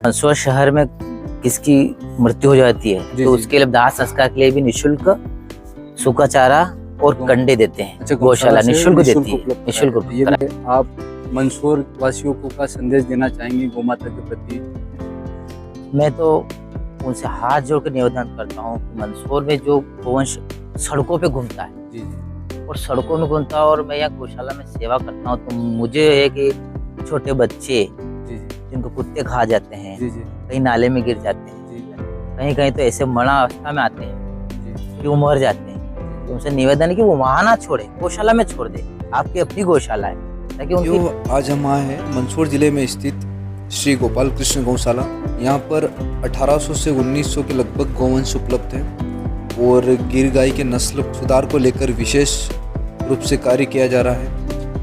मंदसौर शहर में किसकी मृत्यु हो जाती है तो उसके लिए दाह संस्कार के लिए भी निःशुल्क सूखा चारा और कंडे देते हैं। गौशाला निःशुल्क देती है, निःशुल्क। आप मंदसौर वासियों को का संदेश देना चाहेंगे गौ माता के प्रति? मैं तो उनसे हाथ जोड़ कर निवेदन करता हूँ कि मंदसौर में जो गोवंश सड़कों पे घूमता है और सड़कों में घूमता है और मैं यहाँ गौशाला में सेवा करता हूँ, तो मुझे है कि छोटे बच्चे जिनको कुत्ते खा जाते हैं, कहीं नाले में गिर जाते हैं, कहीं कहीं तो ऐसे मरा अवस्था में आते हैं कि वो मर जाते हैं, तो उनसे निवेदन है कि वो वहाँ ना छोड़े, गौशाला में छोड़ दे। आपकी अपनी गौशाला है ताकि उनकी। आज हम आए हैं मंदसौर जिले में स्थित श्री गोपाल कृष्ण गौशाला। यहाँ पर 1800 से 1900 के लगभग गौवंश उपलब्ध हैं और गिर गाय के नस्ल सुधार को लेकर विशेष रूप से कार्य किया जा रहा है।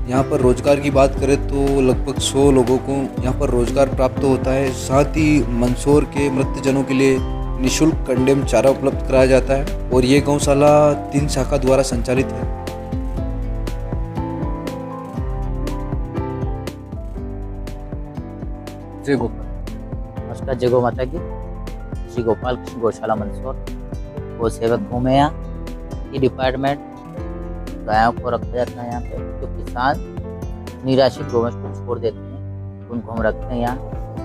यहाँ पर रोजगार की बात करें तो लगभग 100 लोगों को यहाँ पर रोजगार प्राप्त होता है। साथ ही मंदसौर के मृतजनों के लिए निःशुल्क कंडेम चारा उपलब्ध कराया जाता है और ये गौशाला 3 शाखा द्वारा संचालित है। जय गोपाल। नमस्कार, जय गौ माता की। श्री गोपाल कृष्ण गौशाला मंदसौर गौ सेवक हूँ मैं। यहाँ ये डिपार्टमेंट गायों को रखा जाता है। यहाँ पे जो किसान निराश्रित गौवंश को छोड़ देते हैं उनको हम रखते हैं यहाँ,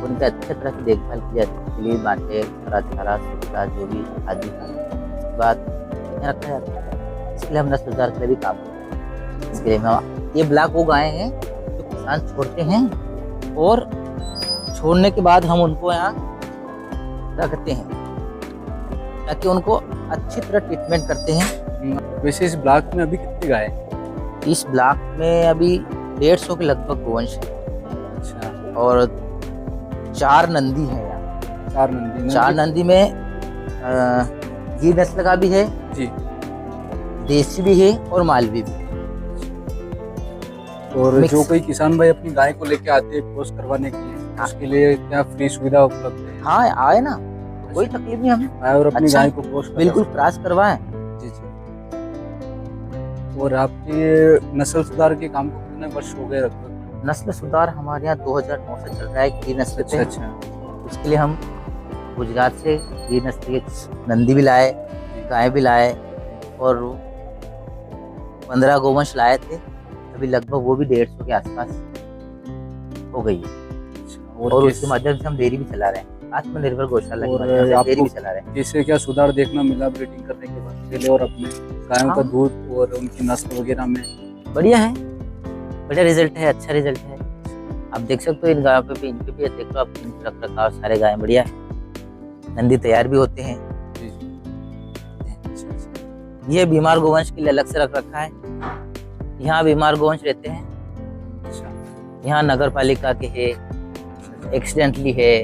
उनकी अच्छी तरह से देखभाल की जाती है। लिए बांटे हरा चारा सूखा जो भी आदि का उसके बाद यहाँ रखा जाता है। इसके लिए हम नस्ल सुधार के लिए भी काम करते हैं। इसके लिए हम ये ब्लॉक वो गायें हैं जो किसान छोड़ते हैं और छोड़ने के बाद हम उनको यहाँ रखते हैं ताकि उनको अच्छी तरह ट्रीटमेंट करते हैं। वैसे इस ब्लॉक में अभी कितनी गाय है? इस ब्लॉक में अभी 150 के लगभग गोवंश है। अच्छा। और 4 नंदी है यहाँ। 4 नंदी में गिर नस्ल का भी है जी, देसी भी है और मालवी भी। और जो कोई किसान भाई अपनी गाय को लेके आते हैं क्रॉस करवाने के लिए, उसके लिए क्या फ्री सुविधा उपलब्ध है? हाँ आए ना, कोई तकलीफ नहीं हमें। आए और अपनी गाय को क्रॉस बिल्कुल क्रॉस करवाएं। जी जी। और आपके नस्ल सुधार के काम को कितने वर्ष हो गए लगभग? नस्ल सुधार हमारे यहाँ 2009 से चल रहा है गिर नस्ल पे। अच्छा। उसके लिए हम गुजरात से गिर नस्ल के नंदी भी लाए, गाय भी लाए और 15 गोवंश लाए थे। अभी लगभग वो भी 150 के आसपास हो गई है। और उसके माध्यम से हम डेयरी भी चला रहे हैं, आत्मनिर्भर गौशाला के माध्यम से डेयरी भी चला रहे हैं। इससे क्या सुधार देखना मिला ब्रीडिंग करने के बाद पहले और अपने गायों का दूध और उनकी नस्ल वगैरह में? बढ़िया है, बढ़िया रिजल्ट है, अच्छा रिजल्ट है। आप देख सकते हो इन गायों पे भी, इनके भी देख लो आप, रख रखाव सारे गाय बढ़िया है। नंदी तैयार भी होते हैं। ये बीमार गोवंश के लिए अलग से रख रखा है। यहाँ बीमार गोवंश रहते हैं। यहाँ नगर पालिका के है, एक्सीडेंटली है,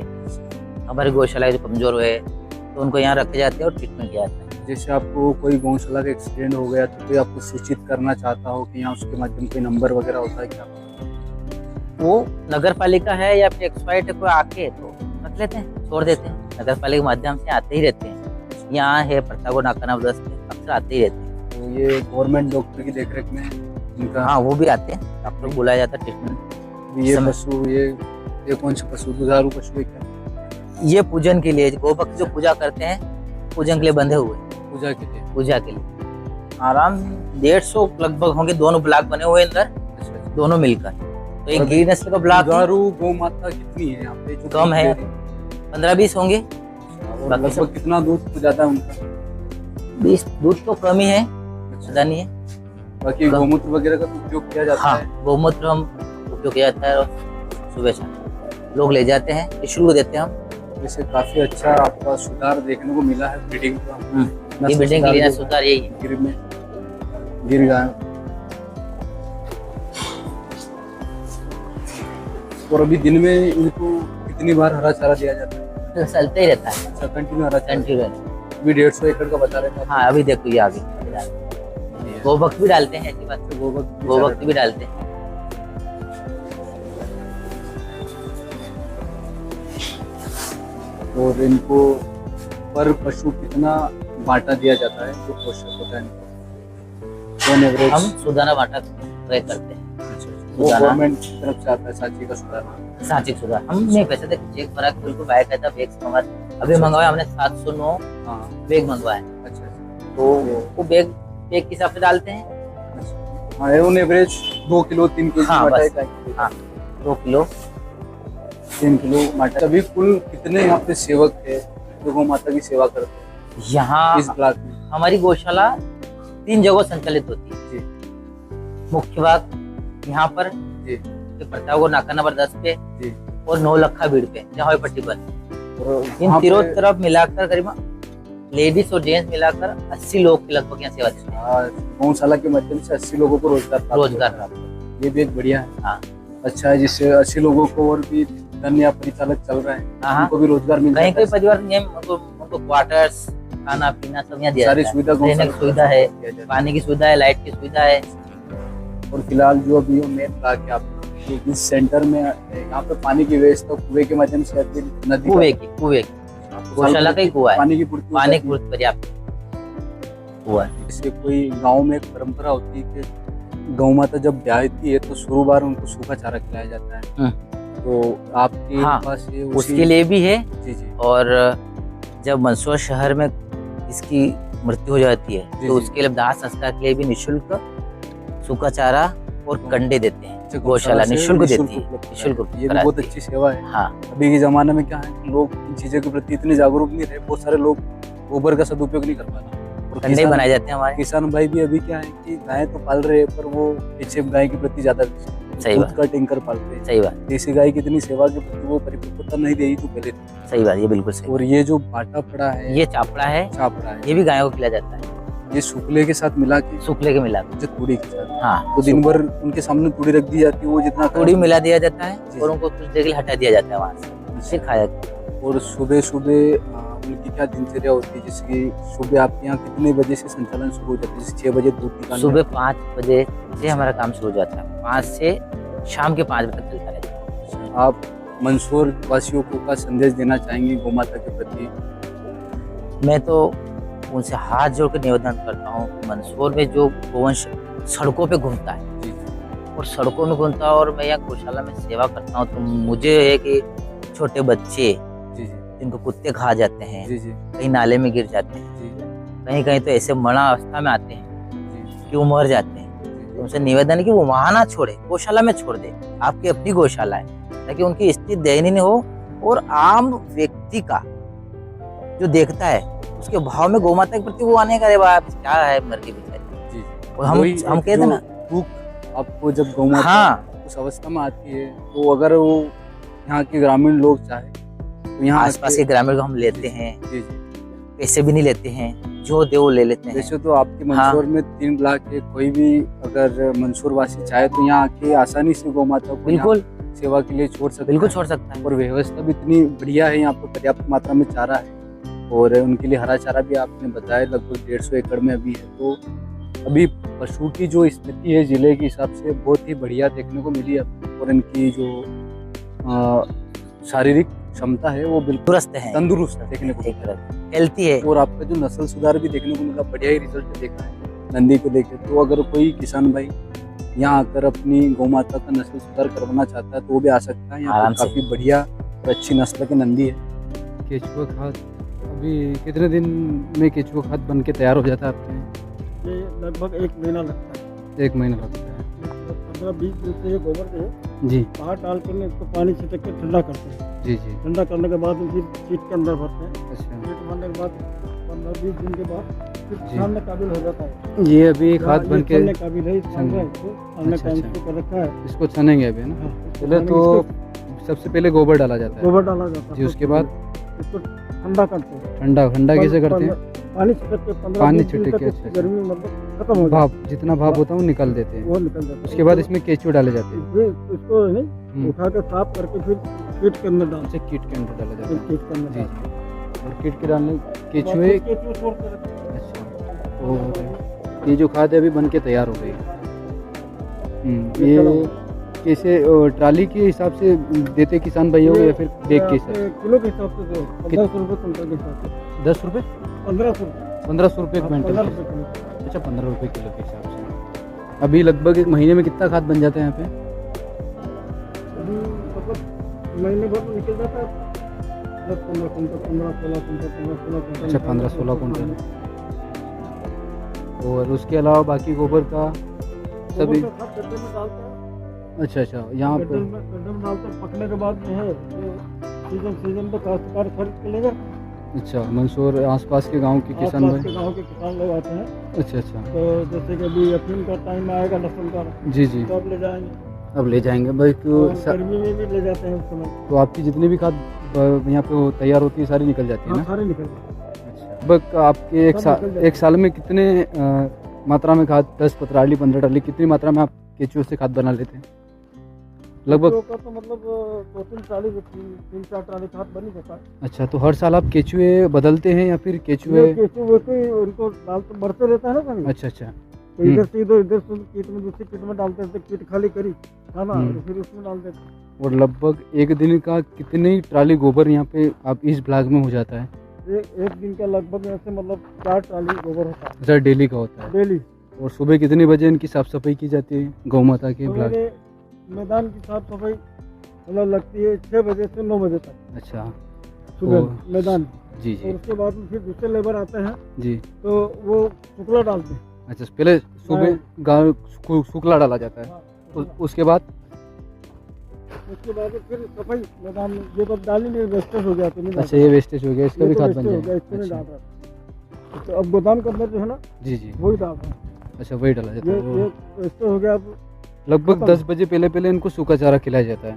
हमारे गौशाला जो कमजोर हुए तो उनको यहाँ रखे जाते हैं और ट्रीटमेंट किया जाता है। जैसे आपको कोई गौशाला का एक्सीडेंट हो गया तो कोई आपको सूचित करना चाहता हो कि यहाँ उसके माध्यम से नंबर वगैरह होता है क्या? वो नगर पालिका है या फिर एक्सपाइट कोई आके तो रख लेते हैं, छोड़ देते हैं। नगर पालिका के माध्यम से आते ही रहते हैं। यहाँ है प्रतागो नाका नंबर 10 अक्सर आते ही रहते हैं। तो ये गवर्नमेंट डॉक्टर की देखरेख में इनका? हाँ वो भी आते हैं, डॉक्टर बुलाया जाता है ट्रीटमेंट। ये पशु ये कौन सा पशु, दुधारू पशु है क्या? ये पूजन के लिए गौ भक्त जो पूजा करते हैं, पूजन के लिए बंधे हुए। पूजा के लिए? पूजा के लिए आराम 150 लगभग होंगे। दोनों ब्लॉक बने हुए अंदर, दोनों मिलकर। तो एक गिर नस्ल का ब्लॉक। दुधारू गौ माता कितनी है यहाँ पे? कम है, 15-20 होंगे। लगभग कितना दूध जाता है उनका? 20 दूध तो कम ही है, ज्यादा नहीं है। बाकी गौमूत्र वगैरह का उपयोग किया जाता है? गौमूत्र हम उपयोग किया जाता है और सुबह शाम लोग ले जाते हैं, निःशुल्क देते हैं हम। वैसे काफी अच्छा आपका सुधार देखने को मिला है ब्रीडिंग का। ये ब्रीडिंग के लिए सुधार यही है। गिर में गिर गाय। और अभी दिन में इनको कितनी बार हरा चारा दिया जाता है? चलते ही रहता है। अच्छा, कंटिन्यू हरा चारा? कंटिन्यू। अभी 150 एकड़ का बता रहे थे। हाँ अभी देखो ये आगे गोभक्त भी डालते हैं, ऐसी बात। गोभक्त भी डालते हैं। और इनको पर पशु कितना बांटा दिया जाता है जो पोषक होता है इनको? हम सुधाना बांटा करते हैं। वो सुधारना। गवर्नमेंट की तरफ से आता है सांची का सुधारना। सांची का सुधार हम नहीं पैसे थे, चेक भरा के बिल्कुल बाइक आया था, बैग मंगवा अभी मंगवाया हमने 709 हाँ बैग मंगवाए। अच्छा तो वो बैग के हिसाब से डालते हैं। हाँ ऑन एवरेज 2 किलो 3 केजी हाँ, मटर बस। चाहिए। हाँ 2 किलो 3 किलो मटर। अभी कुल कितने यहाँ पे सेवक है जो गौ माता की सेवा करते हैं यहाँ इस ब्लॉक में? हमारी गौशाला 3 जगह संचालित होती है। जी मुख्य भाग यहाँ पर जी प्रतापगढ़ नाका नंबर 10 पे जी। और नौलखा भीड़ पे जहाँ पट्टी पर। और इन वहाँ तीनों पे- तरफ मिलाकर करीबन लेडीज और जेंट्स मिलाकर 80 लोग के लगभग यहाँ सेवा देते हैं। गौशाला के माध्यम से 80 लोगों को रोजगार प्राप्त रोजगार होता प्राप्त है। ये भी एक बढ़िया है। हाँ अच्छा है, जिससे 80 लोगों को और भी धन या परिचालक चल रहा है हाँ। उनको भी रोजगार मिल कहीं जाता है। कहीं परिवार नियम उनको क्वार्टर्स, खाना पीना सब यहाँ दिया सारी जाता है। सुविधा रहने गौशाला की सुविधा है, दिया जाता पानी की सुविधा है, लाइट की सुविधा है। है। और फिलहाल जो अभी मेन ब्लॉक है आपका, इस सेंटर में यहाँ पे पानी की व्यवस्था कुएं के माध्यम से या फिर नदी कुएं की गौशाला का ही कुआ है, पानी की पूर्ति हो पानी जाती की है। पूर्ति पर्याप्त हुआ है। जैसे कोई गांव में एक परंपरा होती है कि गौ माता जब ब्याहती है तो शुरू बार उनको सूखा चारा खिलाया जाता है। तो आपके हाँ, पास ये उसके लिए भी है। जी जी और जब मंदसौर शहर में इसकी मृत्यु हो जाती है जी, तो जी। उसके लिए दाह संस्कार के लिए भी निःशुल्क सूखा चारा और कंडे देते हैं। अच्छा, गौशाला से निःशुल्क देती है, उपलब्ध निःशुल्क कराती है। ये भी कराती बहुत है। अच्छी सेवा है। हाँ अभी के जमाने में क्या है कि लोग इन चीजों के प्रति इतने जागरूक नहीं रहे। बहुत सारे लोग गोबर का सदुपयोग नहीं कर पा रहे। और कंडे किसान- बनाए जाते हैं हमारे। किसान भाई भी अभी क्या है कि गाय तो पाल रहे हैं पर वो पीछे गाय के प्रति ज्यादा सही दूध बात। का टैंकर पालते हैं। सही बात, देसी गाय की इतनी सेवा के प्रति वो परिपक्वता नहीं रही तो पहले थी। सही बात, ये बिल्कुल सही। और ये जो बाटा पड़ा है, ये चापड़ा है, छापड़ा है, ये भी गायों को खिलाया जाता है ये सूखले के साथ मिला के सूखले के मिला। जो तूड़ी के साथ, हाँ तो दिन भर उनके सामने तूड़ी रख दी जाती है। वो जितना तूड़ी मिला दिया जाता है जी, और जी। उनको कुछ देर के लिए हटा दिया जाता है वहाँ से, फिर खाया जाता है। और सुबह सुबह उनकी क्या दिनचर्या होती है? जैसे कि सुबह आपके यहाँ कितने बजे से संचालन शुरू हो जाता है? जैसे 6 बजे दूध निकालना। सुबह 5 बजे से हमारा काम शुरू हो जाता है, 5 से शाम के 5 बजे तक चलता रहता है। आप मंदसौर वासियों को का संदेश देना चाहेंगे गौ माता के प्रति? मैं तो उनसे हाथ जोड़ कर निवेदन करता हूँ कि मंदसौर में जो गोवंश सड़कों पे घूमता है जी और सड़कों में घूमता है और मैं यहाँ गौशाला में सेवा करता हूँ, तो मुझे है कि छोटे बच्चे जी जी जिनको कुत्ते खा जाते हैं, जी जी कहीं नाले में गिर जाते हैं, जी कहीं कहीं तो ऐसे मरना अवस्था में आते हैं जी कि वो मर जाते हैं। तो उनसे निवेदन है कि वो वहाँ ना छोड़े, गौशाला में छोड़ दे। आपकी अपनी गौशाला है ताकि उनकी स्थिति दयनीय हो और आम व्यक्ति का जो देखता है उसके भाव में गौ माता के प्रति वो आने का, अरे बाप क्या है मर के बेचारी। जी। और हम वही हम एक कहते जो ना, दुख आपको जब गौ माता हाँ उस अवस्था में आती है तो अगर वो यहाँ के ग्रामीण लोग चाहे तो यहाँ आसपास आके- के ग्रामीण को हम लेते हैं, जी जी। पैसे भी नहीं लेते हैं, जो दे वो ले लेते हैं। वैसे तो आपके मंदसौर में 3 ब्लॉक है, कोई भी अगर मंदसौर वासी चाहे तो यहाँ आके आसानी से गौ माता को बिल्कुल यहाँ सेवा के लिए छोड़ सकते बिल्कुल हैं। छोड़ सकता है। और व्यवस्था भी इतनी बढ़िया है, यहाँ पर पर्याप्त मात्रा में चारा है और उनके लिए हरा चारा भी आपने बताया लगभग 150 एकड़ में अभी है। तो अभी पशु की जो स्थिति है जिले के हिसाब से बहुत ही बढ़िया देखने को मिली है और इनकी जो शारीरिक क्षमता है वो बिल्कुल दुरुस्त है, तंदुरुस्त है देखने को एक मिला। तरफ हेल्थी है। और आपका जो नस्ल सुधार भी देखने को मिला, बढ़िया ही रिजल्ट देखा है नंदी को लेकर। तो अगर कोई किसान भाई यहाँ आकर अपनी गौ माता का नस्ल सुधार करवाना चाहता है तो वो भी आ सकता है। यहाँ आराम पर से। काफी बढ़िया और अच्छी नस्ल की नंदी है। केचुआ खाद अभी कितने दिन में केचुआ खाद बन के तैयार हो जाता है आपके यहाँ? ये लगभग 1 महीना लगता है। 1 महीना लगता है। 15-20 दिन से ये गोबर को जी बाहर डाल कर इसको पानी छिटक के ठंडा करते हैं। जी जी। ठंडा करने के बाद फिर शीट के अंदर भरते हैं। अच्छा, शीट भरने के बाद 15-20 दिन के बाद फिर जी। छानने काबिल हो जाता है। ये अभी खाद बन के छानने काबिल है, छान रहे हैं इसको, छानने अच्छा, का अच्छा। इसको कर रखा है। इसको छानेंगे अभी है ना? हाँ, इसको पहले छानेंगे, तो इसको सबसे पहले गोबर डाला जाता है। गोबर डाला जाता है। जी, उसके बाद इसको ठंडा करते हैं। ठंडा ठंडा कैसे करते हैं? पानी छिटक के 15-20 पानी दिन छिटक तक के, इसकी अच्छा, गर्मी मतलब खत्म हो जाती भाप जितना भाप होता है वो निकाल देते है, हैं। वो निकल जाता है। उसके बाद इसमें केचुआ डाले जाते हैं। फिर इसको नहीं हम्म। उठा के साफ करके फिर कीट के अंदर डालते अच्छा, कीट के अंदर डाला जाता हैं। है। कीट के अंदर जी डालते जी। और कीट के डालने हैं। केचुए। केचुए छोड़ के रखते हैं। अच्छा, तो ये जो खाद है अभी बन के तैयार हो गई। ये कैसे ट्राली के हिसाब से देते किसान भाइयों को या फिर बैग के हिसाब से? किलो के हिसाब से दो 1500 रुपये कुंटल के हिसाब से 10 रुपये 1500 1500 रुपये क्विंटल 15 के? रुपये किलो। अच्छा, 15 रुपये किलो के हिसाब से। अभी लगभग 1 महीने में कितना खाद बन जाता है यहाँ पे? महीने भर में निकल जाता है 10-15 कुंटल, 15-16 कुंटल, 15-16 कुंटल। अच्छा, 15-16 कुंटल। और उसके अलावा बाकी गोबर का सभी। गोबर का खाद गड्ढे में डालते हैं, अच्छा अच्छा, यहाँ गड्ढे पे में डालते हैं। पकने के बाद में है सीजन पे काश्तकार खरीद के लेगा। अच्छा, मंदसौर आसपास के गांव के किसान आसपास के भाई। गाँव के किसान लोग आते हैं, अच्छा अच्छा, तो जैसे कि अभी अफीम का टाइम आएगा लहसुन का, जी जी, तो अब ले जाएंगे। अब ले जाएंगे भाई। तो और गर्मी में भी ले जाते हैं उस समय। तो आपकी जितनी भी खाद यहाँ पे तैयार होती है सारी निकल जाती है हाँ, ना? सारे निकल जाते हैं। अच्छा, बस आपके एक साल में कितने मात्रा में खाद, 10 पत्राली 15 ट्राली, कितनी मात्रा में आप केचुओं से खाद बना लेते हैं लगभग? केचुओं का तो मतलब 2-3 ट्राली, 3-4 ट्राली खाद बन ही जाता है। अच्छा, तो हर साल आप केचुए बदलते हैं या फिर केचुए? ये केचुए को उनको डालते बढ़ते रहता है ना कभी, अच्छा अच्छा, तो इधर से इधर से किट में, दूसरी किट में डालते थे, किट खाली करी खाना और फिर उसमें डाल देते। और लगभग एक दिन का कितनी ट्राली गोबर यहाँ पे आप इस ब्लॉक में हो जाता है? एक दिन का लगभग ऐसे मतलब 4 ट्राली गोबर होता है अच्छा, डेली का होता है। डेली। और सुबह कितने बजे इनकी साफ सफाई की जाती है गौ माता के ब्लॉक? मेरे मैदान की साफ सफाई मतलब लगती है 6 बजे से 9 बजे तक अच्छा, सुबह तो- मैदान। जी और जी उसके बाद में फिर दूसरे लेबर आते हैं, जी। तो वो शुक्ला डालते हैं। अच्छा, पहले सुबह गाँव शुक्ला डाला जाता है, उसके बाद? उसके बाद फिर सफाई मैदान में। ये तो डाली नहीं, वेस्टेज हो गया तो नहीं अच्छा, ये वेस्टेज हो गया, इसका ये भी तो खाद बन wastage हो गया, जाएगा। इसको नहीं अच्छा, डाल रहा। तो अब गोदाम के अंदर जो है ना, जी जी, वही डाल रहा है। अच्छा वही डाला जाता ये है। वो वेस्टेज हो गया। अब लगभग खत्म। 10 बजे पहले इनको सूखा चारा खिलाया जाता है।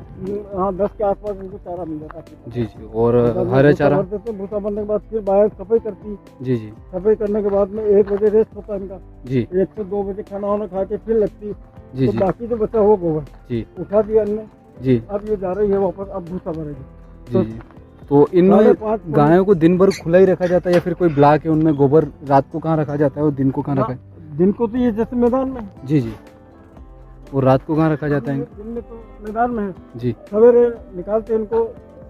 हाँ, 10 के आसपास इनको चारा मिल जाता है। जी जी, और हरा चारा? भूसा बनने के बाद फिर बाहर सफाई करती। जी जी सफाई करने के बाद में 1 बजे रेस्ट होता है इनका। जी 1 से 2 बजे खाना वाना खा के फिर लगती। जी तो जी बाकी जो बचा हुआ गोबर जी उठा दिया इनने। जी अब ये जा रही है वापस, अब भूसा भरेगी। जी जी। तो इनमें 5:30 गायों को दिन भर खुला ही रखा जाता है या फिर कोई ब्लॉक है उनमें गोबर रात को कहाँ रखा जाता है और दिन को कहाँ रखा है? दिन को तो ये जैसे मैदान में, जी जी, और रात को कहाँ रखा जाता है? दिन में तो मैदान में है। जी सवेरे निकालते हैं इनको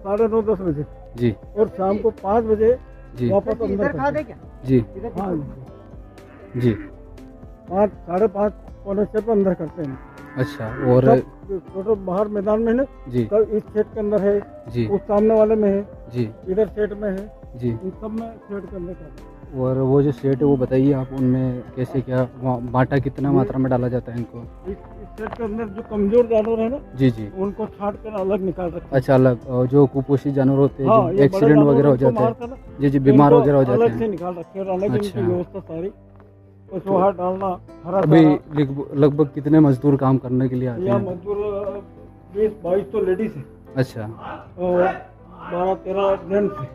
9:30-10 बजे, जी और शाम को 5 बजे जी वापस अंदर करते हैं। जी हाँ, जी। 5, 5:30, पौने 6 पे अंदर करते हैं। अच्छा, और टोटल बाहर मैदान में है, जी कल इस सेट के अंदर है, जी उस सामने वाले में है, जी इधर सेट में है, जी। इन सब में सेट के अंदर करते हैं। और वो जो सेट है वो बताइए आप, उनमें कैसे क्या बाटा कितना मात्रा में डाला जाता है इनको? इस सेट के अंदर जो कमजोर जानवर है ना, जी जी, उनको छाट कर अलग निकाल रखते हैं। अच्छा, अलग जो कुपोषित जानवर होते हैं, हाँ, जो ये बड़े एक्सीडेंट जानवर वगैरह हो उनको जाते हैं, मारते हैं ना, जी जी, बीमार इनको वगैरह हो जाते अलग से हैं। निकाल रखे हैं, और अलग अच्छा। इनकी व्यवस्था सारी। पशुहार डालना, हरा अभी चारा, लगभग कितने मजदूर काम करने के लिए आते या हैं? मजदूर 20-22 तो लेडीज है अच्छा और 12-13 जेंट्स है।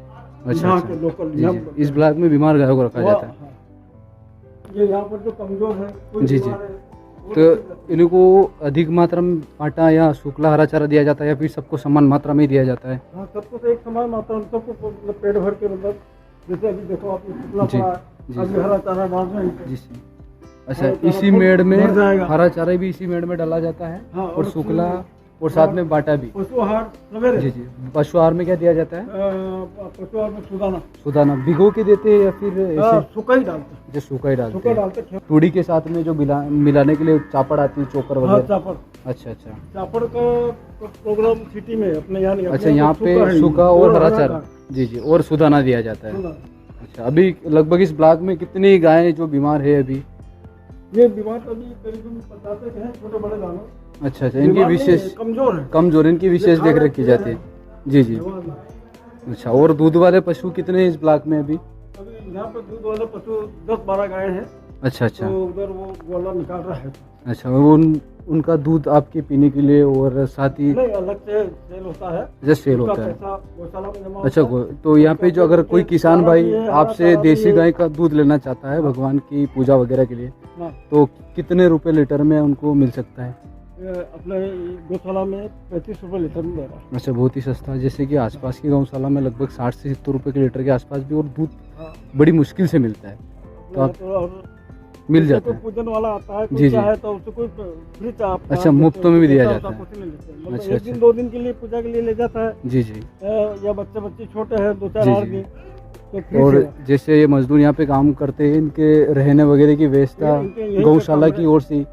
अच्छा यहाँ अच्छा, के लोकल जी जी। इस ब्लॉक में बीमार गायों को रखा जाता है। ये यहाँ पर जो कमजोर है, कोई जी, जी। बीमार है, वो तो इनको अधिक मात्रा में आटा या सूखला हरा चारा दिया जाता है या फिर सबको समान मात्रा में ही दिया जाता है? हाँ, सबको तो एक समान मात्रा में, सबको मतलब पेट भर के, मतलब जैसे अभी देखो आप शुक्ला जी, पड़ा जी, है, अभी हरा चारा डाल रहे हैं इनको। जी जी। अच्छा, हरा चारा इसी खुद मेड़ में भर जाएगा। हरा चारा भी इसी मेड़ में डाला जाता है, हाँ, और सूखला और साथ में बाटा भी? पशुहार सवेरे, जी जी। पशु आहार में क्या दिया जाता है? पशुहार में सुदाना, सुदाना भिगो के देते हैं या फिर ऐसे? सूखा ही डालते हैं, जो सूखा ही डालते सूखा हैं? डालते हैं। तूड़ी के साथ में जो मिलाने के लिए चापड़ आती है, चोकर हाँ, वगैरह? चापड़, अच्छा अच्छा चापड़ का प्रोग्राम सिटी में अपने यहाँ नहीं, अच्छा, अपने यहाँ सूखा है पे ही, सूखा और पूरा हरा हरा चारा, जी जी, और सुदाना दिया जाता है। सुदाना। अच्छा, अभी लगभग इस ब्लॉक में कितनी गायें जो बीमार है अभी? ये बीमार अभी करीबन 50 हैं, छोटे बड़े जानवर। अच्छा अच्छा, इनकी बीमार नहीं विशेष है, कमजोर है, कमजोर, इनकी विशेष देख रेख की जाती है। जी जी। बीमार नहीं। अच्छा, और दूध वाले पशु कितने हैं इस ब्लॉक में अभी? अभी यहाँ पर दूध वाले पशु 10-12 गाय हैं, अच्छा अच्छा तो उधर वो गोला निकाल रहा है। अच्छा, उनका दूध आपके पीने के लिए और साथ ही नहीं, अलग से सेल होता है, जैसे सेल उसका होता है? पैसा गौशाला में जमा अच्छा, होता है। तो यहाँ पे जो अगर कोई किसान चारा भाई भी है, आपसे हरा चारा देसी भी है। गाय का दूध लेना चाहता है भगवान की पूजा वगैरह के लिए, हाँ, तो कितने रुपए लीटर में उनको मिल सकता है? ये अपने गौशाला में 35 रुपये लीटर में दे रहा है। अच्छा, बहुत ही सस्ता। जैसे कि आसपास की गौशाला में लगभग 60 से 70 रुपए के लीटर के आसपास भी, और दूध हाँ, बड़ी मुश्किल से मिलता है, तो आप और मिल जैसे जाता कोई है? पूजन वाला आता है, जी, कोई जी। चाहे तो उससे कोई फ्री चाप, अच्छा, मुफ्त में भी दिया जाता है? कुछ नहीं लेते हैं। मतलब अच्छा, 1 दिन अच्छा। 2 दिन के लिए पूजा के लिए ले जाता है, जी जी। या बच्चे छोटे हैं, 2-4 जी, और जी। दिन, तो फ्री और सेवा। जैसे ये मजदूर यहाँ पे काम करते हैं, इनके रहने वगैरह की व्यवस्था इनके यहीं पे गौशाला कमरे- की ओर से?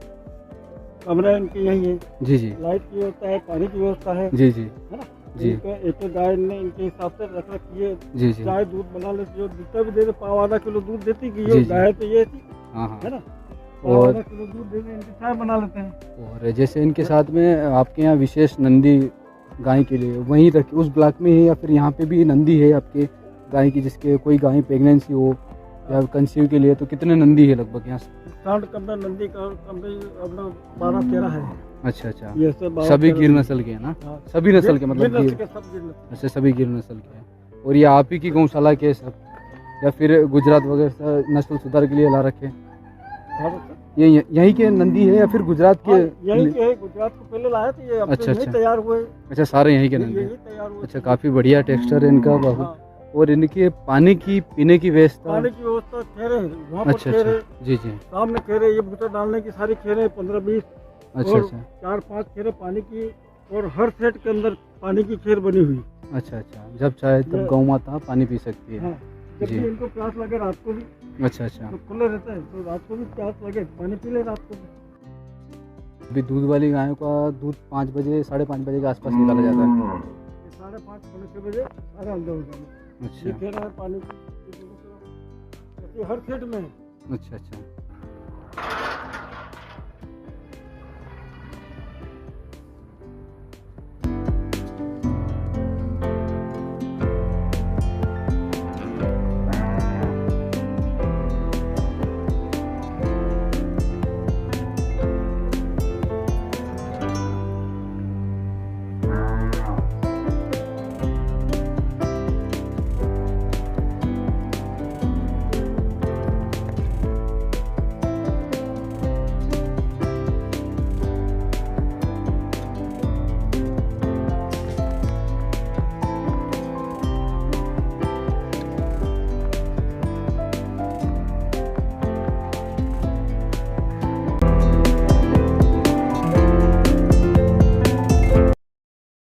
कमरा इनके यही है, जी जी लाइट की व्यवस्था है, पानी की व्यवस्था है जी जी। ना? जी एक गाय ने इनके हिसाब से रख रखी है। जी जी। गाय दूध बना लेती जो जितना भी दे दे, पाव आधा किलो दूध देती कि जी, ये जी। गाय तो ये थी, हाँ हाँ। है ना, पाव और आधा किलो दूध दे दे, इनकी चाय बना लेते हैं। और जैसे इनके साथ में आपके यहाँ विशेष नंदी गाय के लिए वहीं रखी उस ब्लॉक में है या फिर यहाँ पे भी नंदी है आपके गाय की, जिसके कोई गाय प्रेगनेंसी हो या कंसीव के लिए, तो कितने नंदी है लगभग यहाँ से? सांड कमरा नंदी का कमरे अपना 12-13 है। अच्छा अच्छा। ये सब सभी गिर नस्ल के हैं ना? हाँ। सभी नस्ल के मतलब गिर नस्ल गिर, के, सब गिर नस्ल। अच्छा सभी गिर नस्ल के हैं। और ये आप ही की गौशाला के सब या फिर गुजरात वगैरह से नस्ल सुधार के लिए ला रखे? ये यहीं के नंदी है या फिर गुजरात के? हाँ, यहीं के है, गुजरात को पहले लाए थे, ये अब अच्छा, तो यहीं अच्छा। तैयार हुए। अच्छा सारे यहीं के नंदी यहीं हैं। तैयार हुए। अच्छा काफ़ी बढ़िया टेक्सचर है इनका बहुत। हाँ, और इनके पानी की पीने की व्यवस्था? पानी की व्यवस्था खेरे वहाँ पर, अच्छा खेरे अच्छा। जी जी। सामने खेरे, ये भूसा डालने की सारी खेरे 15-20 अच्छा और अच्छा। 4-5 खेरे पानी की, और हर सेट के अंदर पानी की खेर बनी हुई। अच्छा अच्छा। जब चाहे तब ये- गौ माता पानी पी सकती है। हाँ, जब जी। भी इनको प्यास लगे रात को भी, अच्छा अच्छा। तो खुले रहता है, तो रात को भी प्यास लगे पानी पी ले रात को भी। अभी दूध वाली गायों का दूध 5 बजे 5:30 बजे के आसपास निकाला जाता है। ये 5:30-6 बजे सारा अंदर हो जाए। अच्छा ये खेर है पानी की, ये दोनों तरफ, ऐसे हर सेट में है। अच्छा अच्छा।